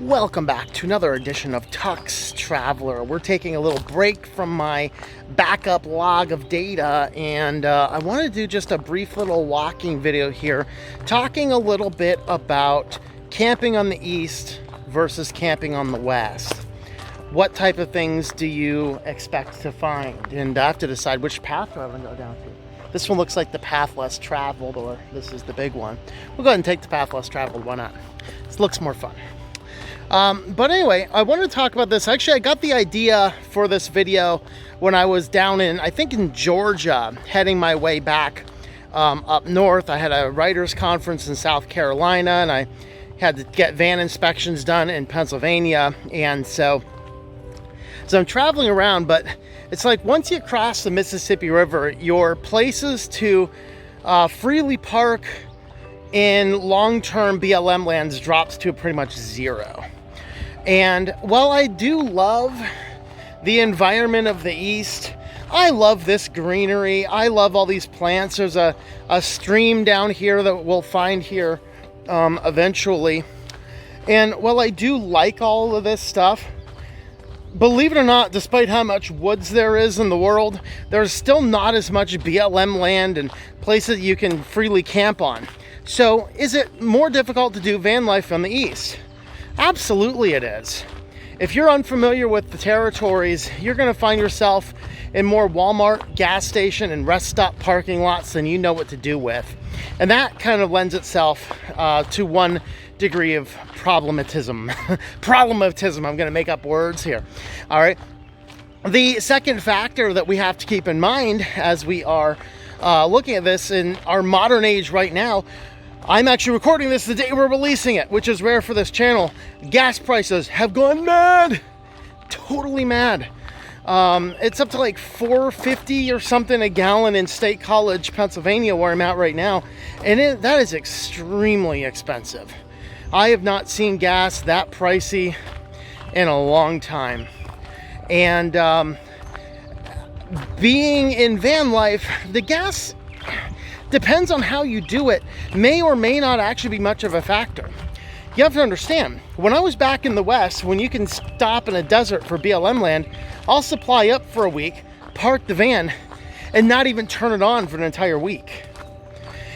Welcome back to another edition of Tux Traveler. We're taking a little break from my backup log of data, and I want to do just a brief little walking video here, talking a little bit about camping on the east versus camping on the west. What type of things do you expect to find? And I have to decide which path do I want to go down to. This one looks like the path less traveled, or this is the big one. We'll go ahead and take the path less traveled. Why not? This looks more fun. But anyway, I wanted to talk about this. Actually, I got the idea for this video when I was down I think in Georgia, heading my way back up north. I had a writers conference in South Carolina, and I had to get van inspections done in Pennsylvania. And so I'm traveling around, but it's like once you cross the Mississippi River, your places to freely park in long-term BLM lands drops to pretty much zero. And while I do love the environment of the East, I love this greenery. I love all these plants. There's a stream down here that we'll find here eventually. And while I do like all of this stuff, believe it or not, despite how much woods there is in the world, there's still not as much BLM land and places you can freely camp on. So is it more difficult to do van life on the east? Absolutely it is. If you're unfamiliar with the territories, you're going to find yourself in more Walmart, gas station, and rest stop parking lots than you know what to do with. And that kind of lends itself to one degree of problematism. Problematism, I'm going to make up words here. All right. The second factor that we have to keep in mind as we are looking at this in our modern age right now, I'm actually recording this the day we're releasing it, which is rare for this channel. Gas prices have gone mad. Totally mad. It's up to like $4.50 or something a gallon in State College, Pennsylvania, where I'm at right now. And that is extremely expensive. I have not seen gas that pricey in a long time. And being in van life, the gas depends on how you do it, may or may not actually be much of a factor. You have to understand, when I was back in the West, when you can stop in a desert for BLM land, I'll supply up for a week, park the van, and not even turn it on for an entire week.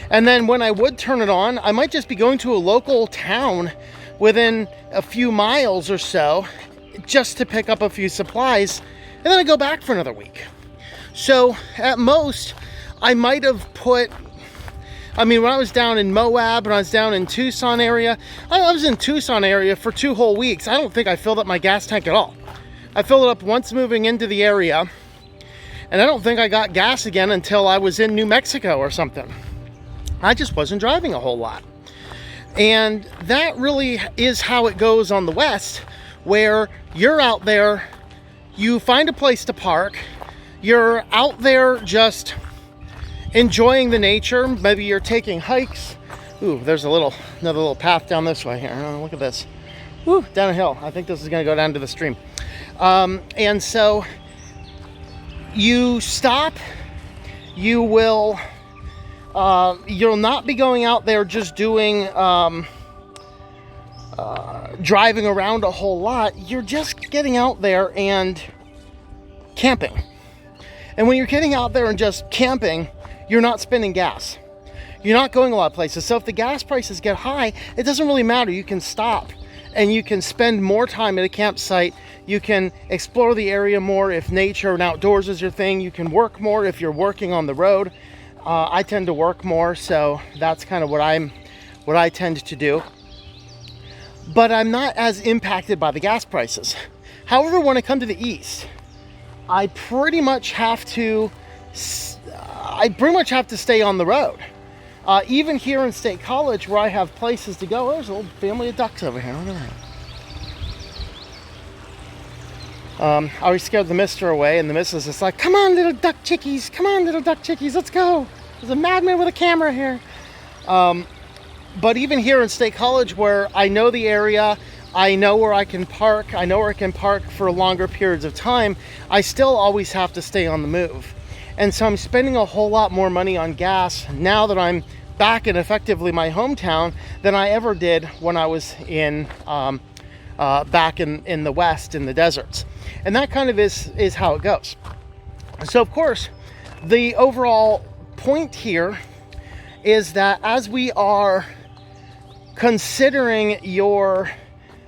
And then when I would turn it on, I might just be going to a local town within a few miles or so just to pick up a few supplies, and then I go back for another week. So at most, I might have put, when I was down in Moab, and I was down in Tucson area, I was in Tucson area for 2 whole weeks. I don't think I filled up my gas tank at all. I filled it up once moving into the area, and I don't think I got gas again until I was in New Mexico or something. I just wasn't driving a whole lot. And that really is how it goes on the West, where you're out there, you find a place to park, you're out there just enjoying the nature. Maybe you're taking hikes. Ooh, there's another little path down this way here. Oh, look at this. Ooh, down a hill. I think this is going to go down to the stream. And so you stop. You will. You'll not be going out there just doing driving around a whole lot. You're just getting out there and camping. And when you're getting out there and just camping, you're not spending gas. You're not going a lot of places. So if the gas prices get high, it doesn't really matter. You can stop and you can spend more time at a campsite. You can explore the area more if nature and outdoors is your thing. You can work more if you're working on the road. I tend to work more, so that's kind of what I tend to do. But I'm not as impacted by the gas prices. However, when I come to the east, I pretty much have to stay on the road. Even here in State College, where I have places to go, there's a little family of ducks over here. Look at that. I always scared the mister away, and the missus is like, "Come on, little duck chickies. Come on, little duck chickies. Let's go. There's a madman with a camera here." But even here in State College, where I know the area, I know where I can park, for longer periods of time, I still always have to stay on the move. And so I'm spending a whole lot more money on gas now that I'm back in effectively my hometown than I ever did when I was in back in the West, in the deserts. And that kind of is how it goes. So of course, the overall point here is that as we are considering your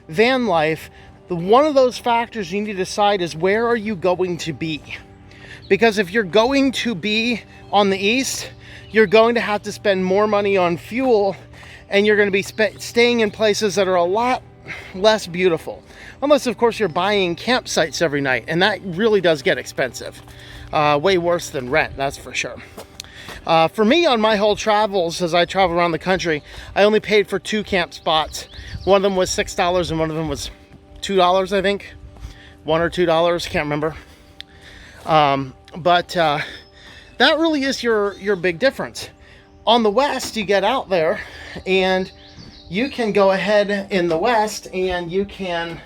van life, one of those factors you need to decide is, where are you going to be? Because if you're going to be on the east, you're going to have to spend more money on fuel, and you're going to be staying in places that are a lot less beautiful. Unless, of course, you're buying campsites every night, and that really does get expensive. Way worse than rent, that's for sure. For me, on my whole travels, as I travel around the country, I only paid for 2 camp spots. One of them was $6 and one of them was $2, I think. $1 or $2, can't remember. But that really is your big difference. On the West, you get out there and you can go ahead in the West and you can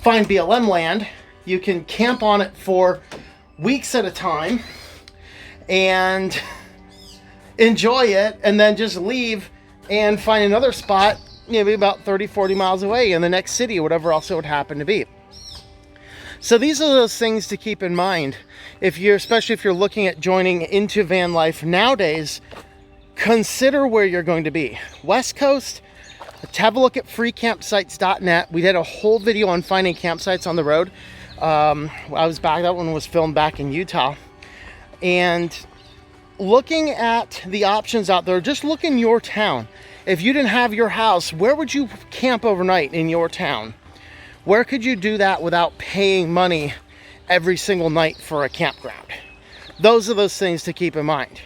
find BLM land. You can camp on it for weeks at a time and enjoy it, and then just leave and find another spot maybe about 30-40 miles away in the next city or whatever else it would happen to be. So these are those things to keep in mind especially if you're looking at joining into van life nowadays. Consider where you're going to be. West Coast, have a look at freecampsites.net. We did a whole video on finding campsites on the road. That one was filmed back in Utah. And looking at the options out there, just look in your town. If you didn't have your house, where would you camp overnight in your town? Where could you do that without paying money every single night for a campground? Those are those things to keep in mind.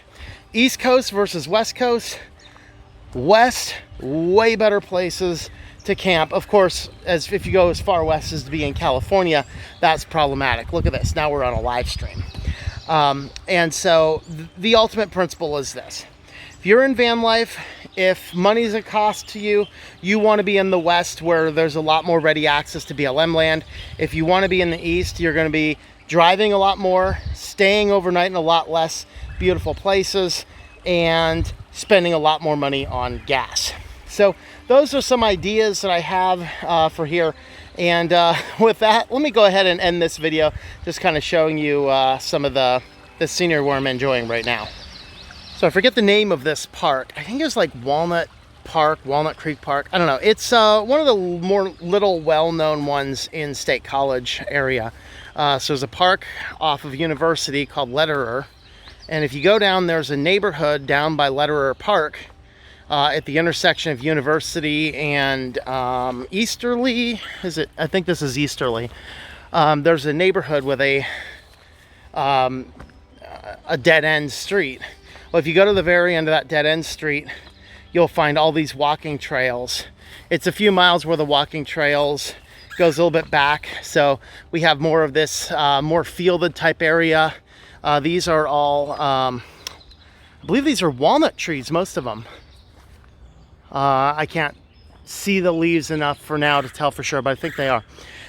East Coast versus West Coast. West, way better places to camp. Of course, if you go as far west as to be in California, that's problematic. Look at this. Now we're on a live stream. And so the ultimate principle is this. If you're in van life, if money's a cost to you, you want to be in the West where there's a lot more ready access to BLM land. If you want to be in the East, you're going to be driving a lot more, staying overnight in a lot less beautiful places, and spending a lot more money on gas. So those are some ideas that I have for here. And with that, let me go ahead and end this video, just kind of showing you some of the scenery where I'm enjoying right now. So I forget the name of this park. I think it's like Walnut Creek Park. I don't know. It's one of the more little well-known ones in State College area. So there's a park off of University called Lederer. And if you go down, there's a neighborhood down by Lederer Park at the intersection of University and Easterly. I think this is Easterly. There's a neighborhood with a dead-end street. Well, if you go to the very end of that dead-end street, you'll find all these walking trails. It's a few miles where the walking trails goes a little bit back. So we have more of this more fielded type area. These are all, I believe these are walnut trees, most of them. I can't see the leaves enough for now to tell for sure, but I think they are.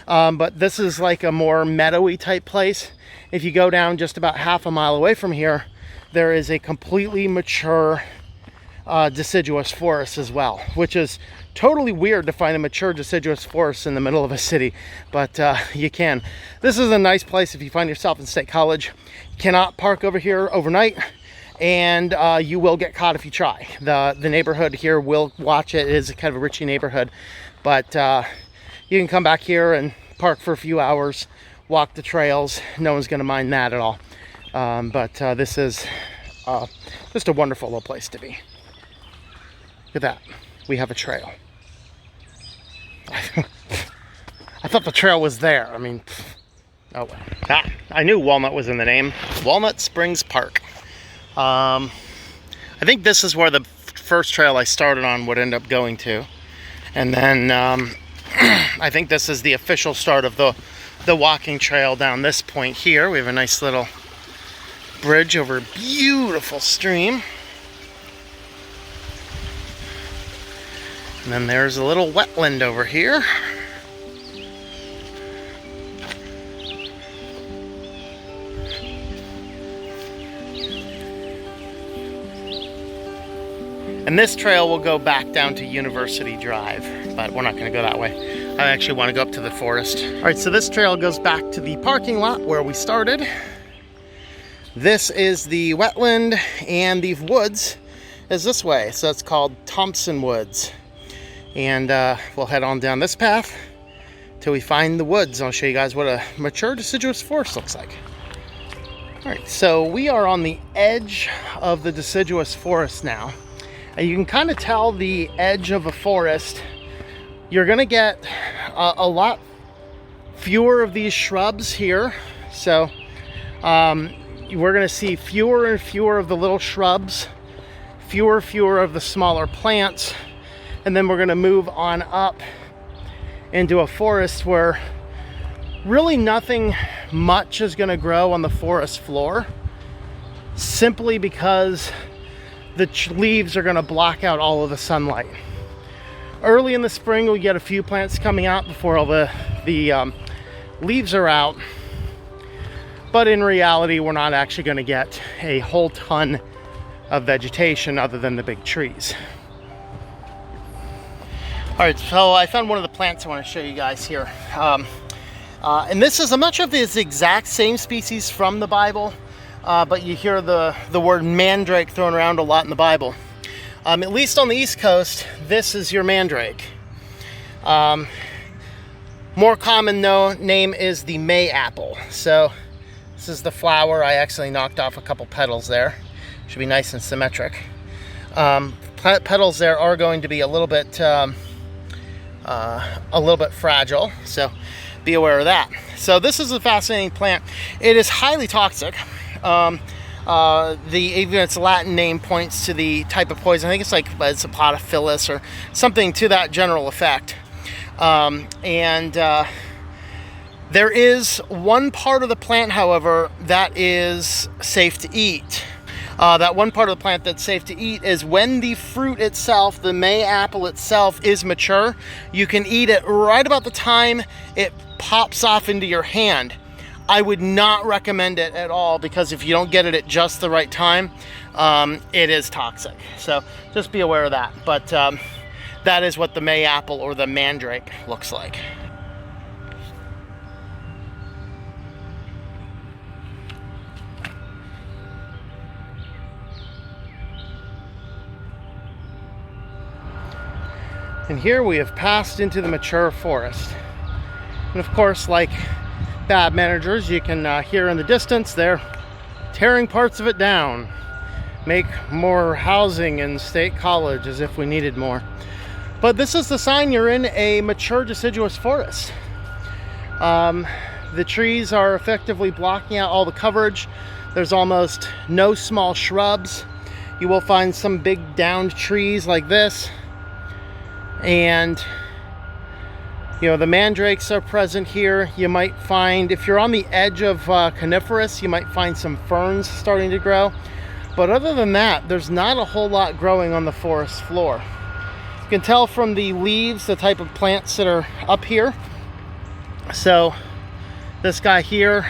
But this is like a more meadowy type place. If you go down just about half a mile away from here, there is a completely mature deciduous forest as well, which is totally weird to find a mature deciduous forest in the middle of a city, but you can. This is a nice place if you find yourself in State College. You cannot park over here overnight, and you will get caught if you try. The neighborhood here will watch it. It is kind of a richy neighborhood, but you can come back here and park for a few hours, walk the trails. No one's going to mind that at all. But this is just a wonderful little place to be. Look at that. We have a trail. I thought the trail was there. I mean, oh well. I knew Walnut was in the name. Walnut Springs Park. I think this is where the first trail I started on would end up going to. And then I think this is the official start of the walking trail down this point here. We have a nice little bridge over a beautiful stream. And then there's a little wetland over here. And this trail will go back down to University Drive, but we're not going to go that way. I actually want to go up to the forest. All right, so this trail goes back to the parking lot where we started. This is the wetland, and the woods is this way. So it's called Thompson Woods. And we'll head on down this path till we find the woods. I'll show you guys what a mature deciduous forest looks like. All right, so we are on the edge of the deciduous forest now. And you can kind of tell the edge of a forest. You're gonna get a lot fewer of these shrubs here. So we're gonna see fewer and fewer of the little shrubs, fewer of the smaller plants. And then we're gonna move on up into a forest where really nothing much is gonna grow on the forest floor, simply because the leaves are gonna block out all of the sunlight. Early in the spring, we get a few plants coming out before all the leaves are out. But in reality, we're not actually gonna get a whole ton of vegetation other than the big trees. All right, so I found one of the plants I want to show you guys here. And this is, I'm not sure if it's the exact same species from the Bible, but you hear the word mandrake thrown around a lot in the Bible. At least on the East Coast, this is your mandrake. More common name is the May apple. So this is the flower. I accidentally knocked off a couple petals there. Should be nice and symmetric. Petals there are going to be a little bit fragile, so be aware of that. So this is a fascinating plant. It is highly toxic. Even its Latin name points to the type of poison. I think it's like it's a Podophyllus or something to that general effect. There is one part of the plant, however, that is safe to eat. That one part of the plant that's safe to eat is when the fruit itself, the May apple itself, is mature. You can eat it right about the time it pops off into your hand. I would not recommend it at all, because if you don't get it at just the right time, it is toxic. So just be aware of that. But that is what the May apple or the mandrake looks like. And here we have passed into the mature forest. And of course, like bad managers, you can hear in the distance they're tearing parts of it down. Make more housing in State College, as if we needed more. But this is the sign you're in a mature deciduous forest. The trees are effectively blocking out all the coverage. There's almost no small shrubs. You will find some big downed trees like this. And you know, the mandrakes are present here. You might find, if you're on the edge of coniferous, you might find some ferns starting to grow. But other than that, there's not a whole lot growing on the forest floor. You can tell from the leaves the type of plants that are up here. So this guy here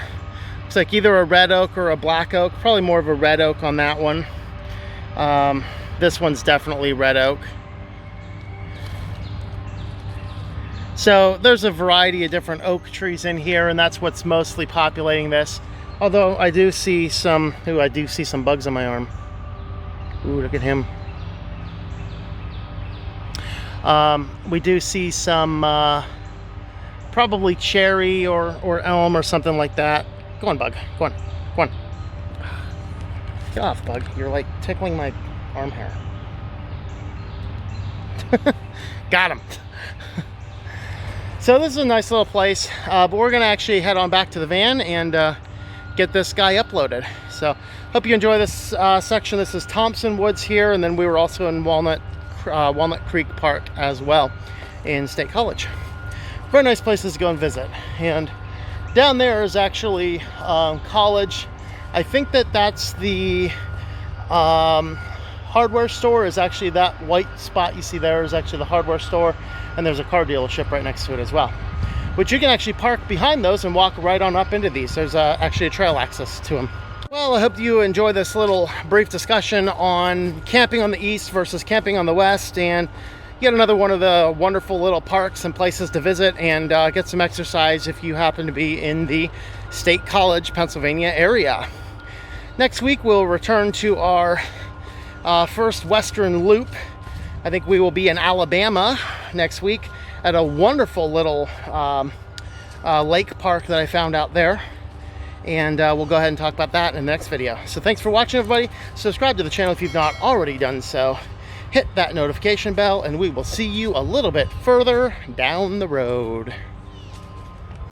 looks like either a red oak or a black oak. Probably more of a red oak on that one. This one's definitely red oak. So there's a variety of different oak trees in here, and that's what's mostly populating this. Although I do see some, bugs on my arm. Ooh, look at him. We do see some probably cherry or elm or something like that. Go on, bug. Go on. Go on. Get off, bug. You're like tickling my arm hair. Got him. So this is a nice little place, but we're gonna actually head on back to the van and get this guy uploaded. So hope you enjoy this section. This is Thompson Woods here, and then we were also in Walnut Creek Park as well in State College. Very nice places to go and visit. And down there is actually college. I think that's the hardware store. Is actually that white spot you see there is actually the hardware store, and there's a car dealership right next to it as well, which you can actually park behind those and walk right on up into these. There's actually a trail access to them. Well, I hope you enjoy this little brief discussion on camping on the east versus camping on the west, and yet another one of the wonderful little parks and places to visit and get some exercise if you happen to be in the State College, Pennsylvania area. Next week we'll return to our first Western loop. I think we will be in Alabama next week at a wonderful little lake park that I found out there. And we'll go ahead and talk about that in the next video. So thanks for watching, everybody. Subscribe to the channel if you've not already done so. Hit that notification bell, and we will see you a little bit further down the road.